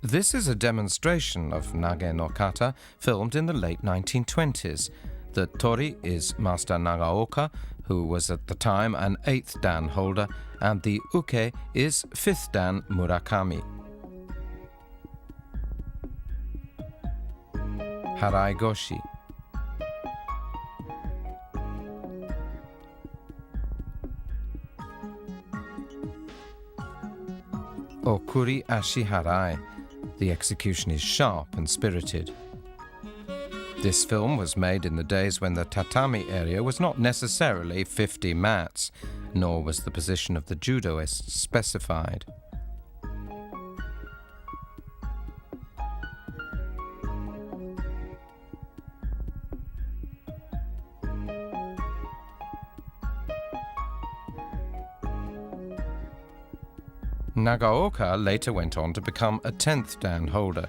This is a demonstration of Nage-no-Kata filmed in the late 1920s. The tori is Master Nagaoka, who was at the time an 8th dan holder, and the uke is 5th dan Murakami. Harai goshi. Okuri ashi harai. The execution is sharp and spirited. This film was made in the days when the tatami area was not necessarily 50 mats, nor was the position of the judoists specified. Nagaoka later went on to become a 10th dan holder.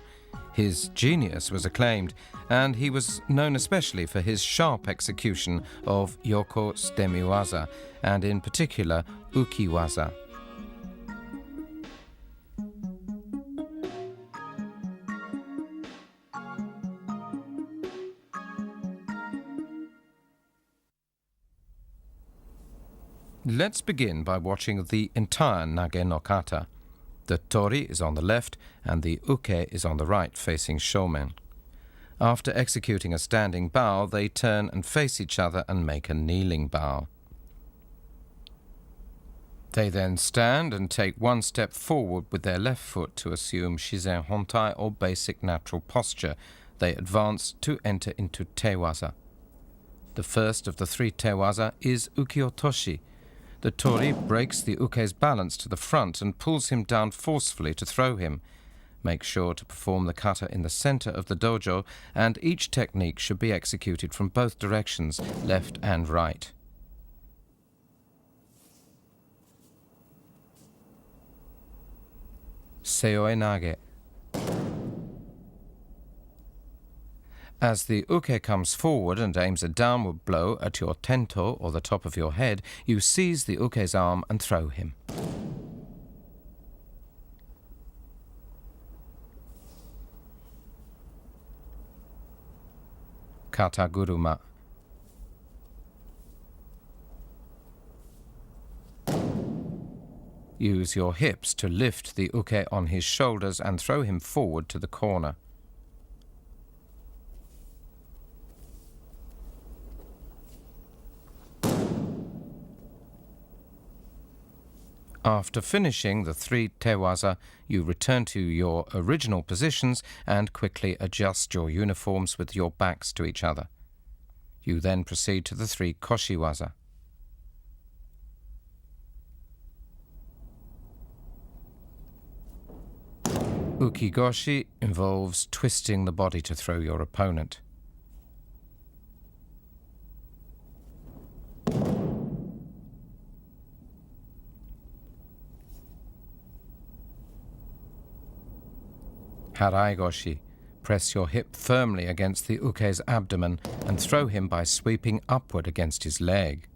His genius was acclaimed, and he was known especially for his sharp execution of yoko stemiwaza, and in particular ukiwaza. Let's begin by watching the entire Nage-no-Kata. The tori is on the left and the uke is on the right, facing shomen. After executing a standing bow, they turn and face each other and make a kneeling bow. They then stand and take one step forward with their left foot to assume shizen hontai, or basic natural posture. They advance to enter into tewaza. The first of the 3 tewaza is ukiotoshi. The tori breaks the uke's balance to the front and pulls him down forcefully to throw him. Make sure to perform the kata in the center of the dojo, and each technique should be executed from both directions, left and right. Seoi nage. As the uke comes forward and aims a downward blow at your tento, or the top of your head, you seize the uke's arm and throw him. Kataguruma. Use your hips to lift the uke on his shoulders and throw him forward to the corner. After finishing the 3 tewaza, you return to your original positions and quickly adjust your uniforms with your backs to each other. You then proceed to the 3 koshiwaza. Ukigoshi involves twisting the body to throw your opponent. Harai goshi. Press your hip firmly against the uke's abdomen and throw him by sweeping upward against his leg.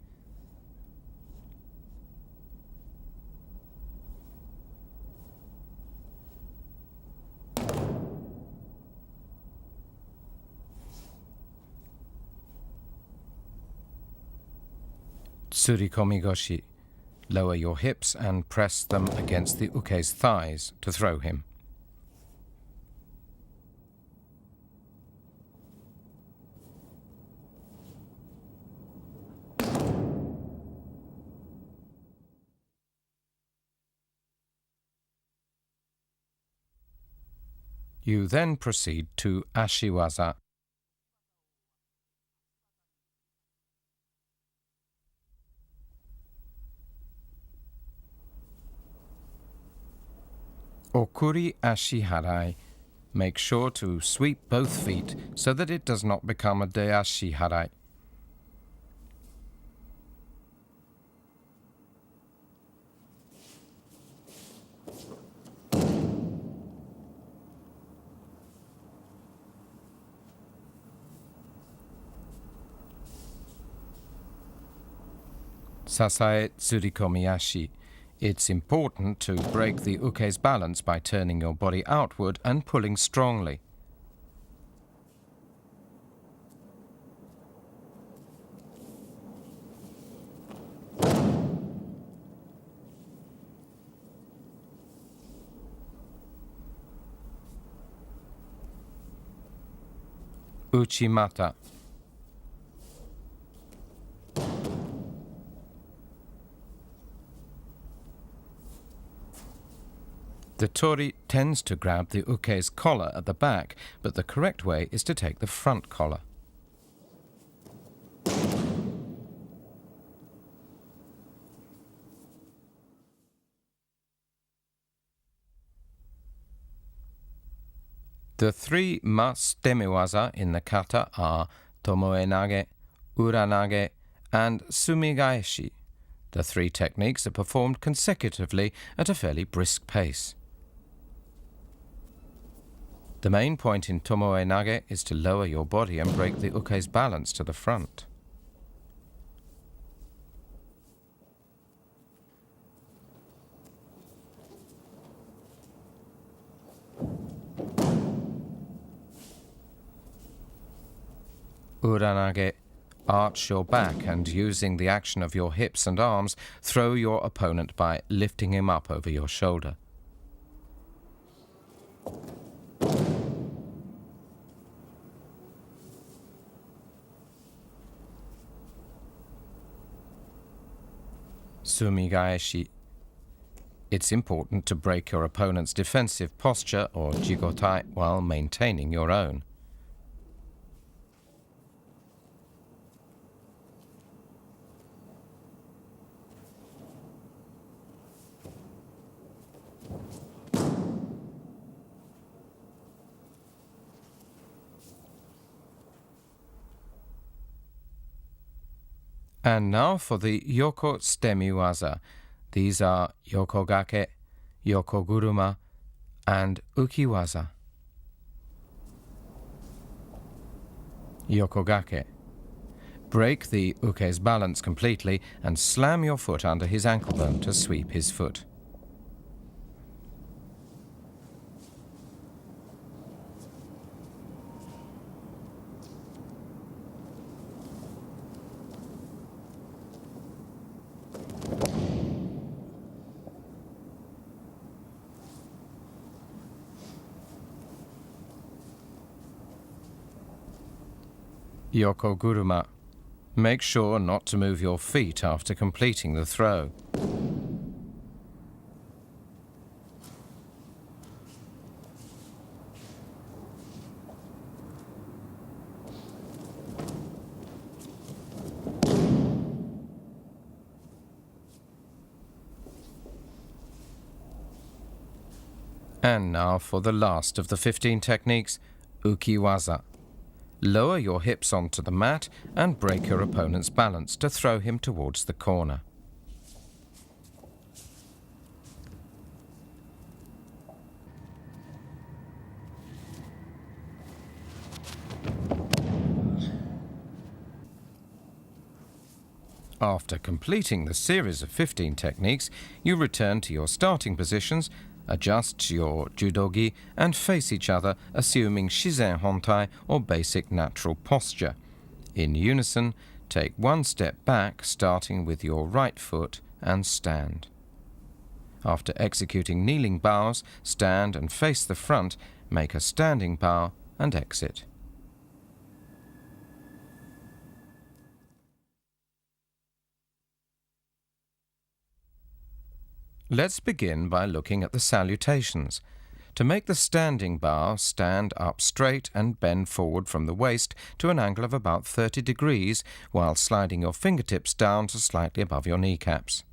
Tsurikomi goshi. Lower your hips and press them against the uke's thighs to throw him. You then proceed to ashiwaza. Okuri ashi harai. Make sure to sweep both feet so that it does not become a deashi harai. Sasae tsurikomi ashi. It's important to break the uke's balance by turning your body outward and pulling strongly. Uchimata. The tori tends to grab the uke's collar at the back, but the correct way is to take the front collar. The three mas-demiwaza in the kata are tomoe-nage, ura-nage, and sumigaeshi. The three techniques are performed consecutively at a fairly brisk pace. The main point in tomoe-nage is to lower your body and break the uke's balance to the front. Ura-nage. Arch your back and, using the action of your hips and arms, throw your opponent by lifting him up over your shoulder. Sumigaeshi. It's important to break your opponent's defensive posture, or jigotai, while maintaining your own. And now for the yoko stemiwaza. These are yokogake, yokoguruma, and ukiwaza. Yokogake. Break the uke's balance completely and slam your foot under his ankle bone to sweep his foot. Yokoguruma. Make sure not to move your feet after completing the throw. And now for the last of the 15 techniques, ukiwaza. Lower your hips onto the mat and break your opponent's balance to throw him towards the corner. After completing the series of 15 techniques, you return to your starting positions, adjust your judogi, and face each other, assuming shizen hontai, or basic natural posture. In unison, take one step back, starting with your right foot, and stand. After executing kneeling bows, stand and face the front, make a standing bow, and exit. Let's begin by looking at the salutations. To make the standing bow, stand up straight and bend forward from the waist to an angle of about 30 degrees while sliding your fingertips down to slightly above your kneecaps.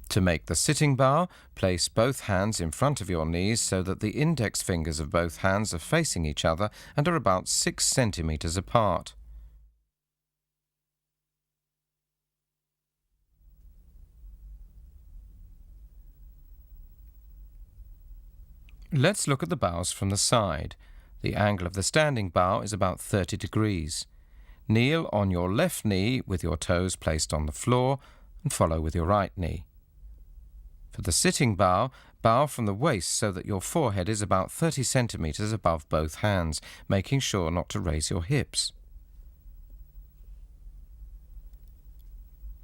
To make the sitting bow, place both hands in front of your knees so that the index fingers of both hands are facing each other and are about 6 centimeters apart. Let's look at the bows from the side. The angle of the standing bow is about 30 degrees. Kneel on your left knee with your toes placed on the floor and follow with your right knee. For the sitting bow, bow from the waist so that your forehead is about 30 centimeters above both hands, making sure not to raise your hips.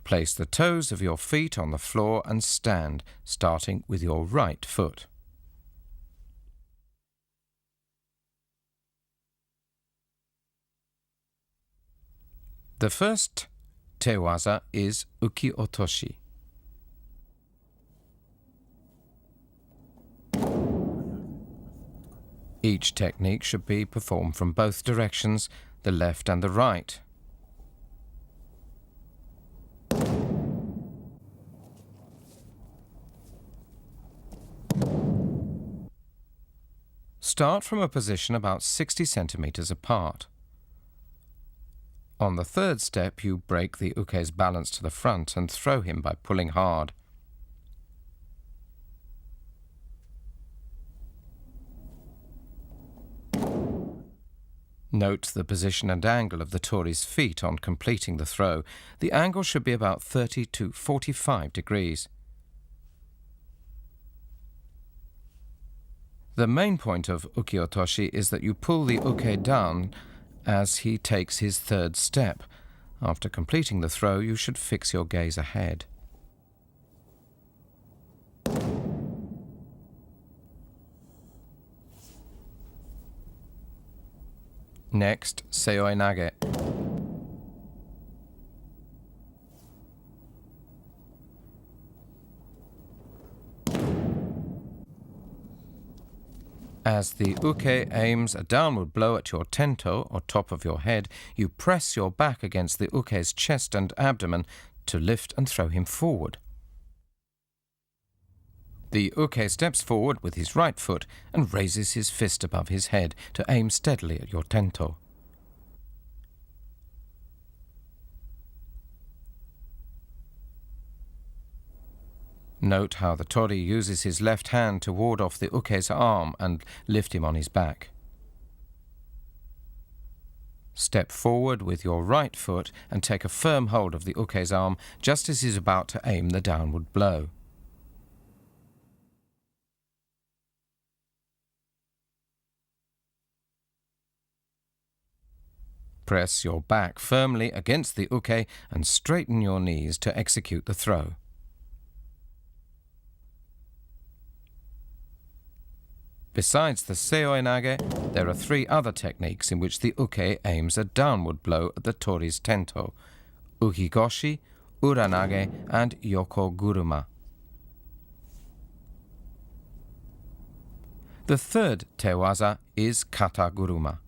Place the toes of your feet on the floor and stand, starting with your right foot. The first tewaza is uki-otoshi. Each technique should be performed from both directions, the left and the right. Start from a position about 60 centimeters apart. On the third step, you break the uke's balance to the front and throw him by pulling hard. Note the position and angle of the tori's feet on completing the throw. The angle should be about 30 to 45 degrees. The main point of uki-otoshi is that you pull the uke down as he takes his third step. After completing the throw, you should fix your gaze ahead. Next, seoi nage. As the uke aims a downward blow at your tento, or top of your head, you press your back against the uke's chest and abdomen to lift and throw him forward. The uke steps forward with his right foot and raises his fist above his head to aim steadily at your tento. Note how the tori uses his left hand to ward off the uke's arm and lift him on his back. Step forward with your right foot and take a firm hold of the uke's arm just as he's about to aim the downward blow. Press your back firmly against the uke and straighten your knees to execute the throw. Besides the seoi nage, there are 3 other techniques in which the uke aims a downward blow at the tori's tento: ukigoshi, uranage, and yokoguruma. The third tewaza is kataguruma.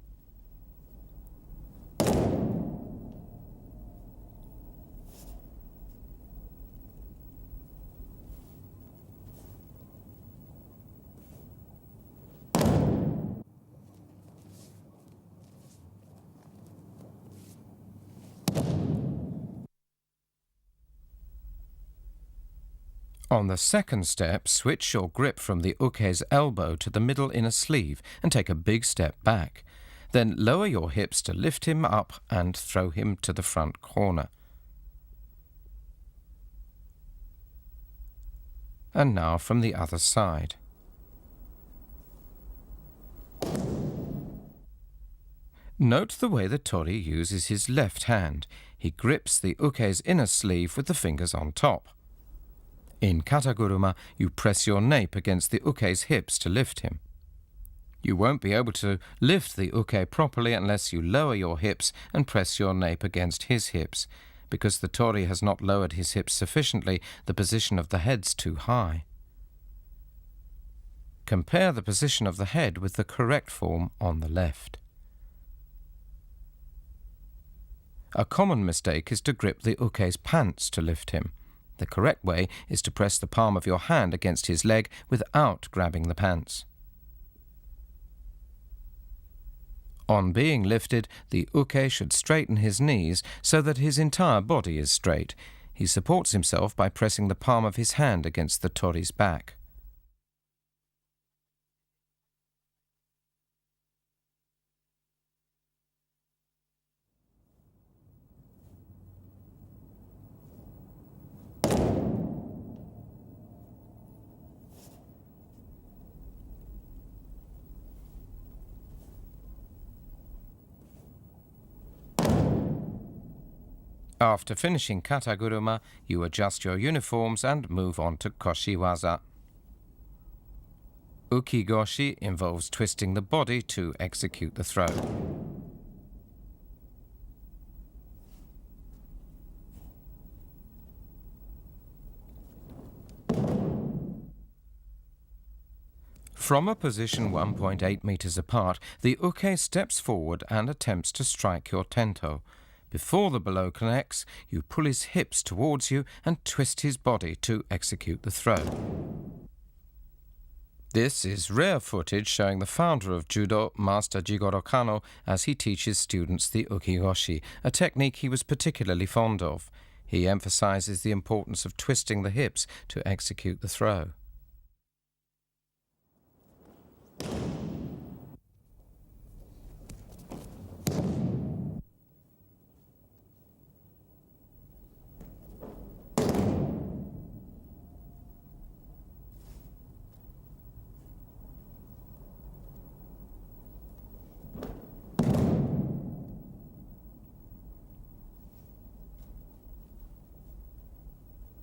On the second step, switch your grip from the uke's elbow to the middle inner sleeve and take a big step back. Then lower your hips to lift him up and throw him to the front corner. And now from the other side. Note the way the tori uses his left hand. He grips the uke's inner sleeve with the fingers on top. In kataguruma, you press your nape against the uke's hips to lift him. You won't be able to lift the uke properly unless you lower your hips and press your nape against his hips. Because the tori has not lowered his hips sufficiently, the position of the head's too high. Compare the position of the head with the correct form on the left. A common mistake is to grip the uke's pants to lift him. The correct way is to press the palm of your hand against his leg without grabbing the pants. On being lifted, the uke should straighten his knees so that his entire body is straight. He supports himself by pressing the palm of his hand against the tori's back. After finishing kataguruma, you adjust your uniforms and move on to koshiwaza. Ukigoshi involves twisting the body to execute the throw. From a position 1.8 meters apart, the uke steps forward and attempts to strike your tento. Before the below connects, you pull his hips towards you and twist his body to execute the throw. This is rare footage showing the founder of judo, Master Jigoro Kano, as he teaches students the ukigoshi, a technique he was particularly fond of. He emphasizes the importance of twisting the hips to execute the throw.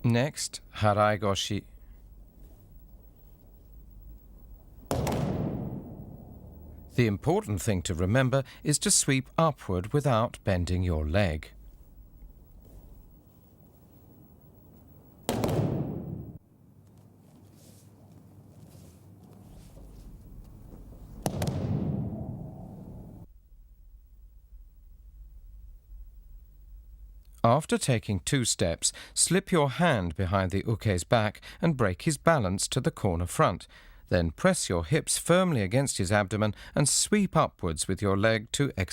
Next, haraigoshi. The important thing to remember is to sweep upward without bending your leg. After taking 2 steps, slip your hand behind the uke's back and break his balance to the corner front. Then press your hips firmly against his abdomen and sweep upwards with your leg to execute.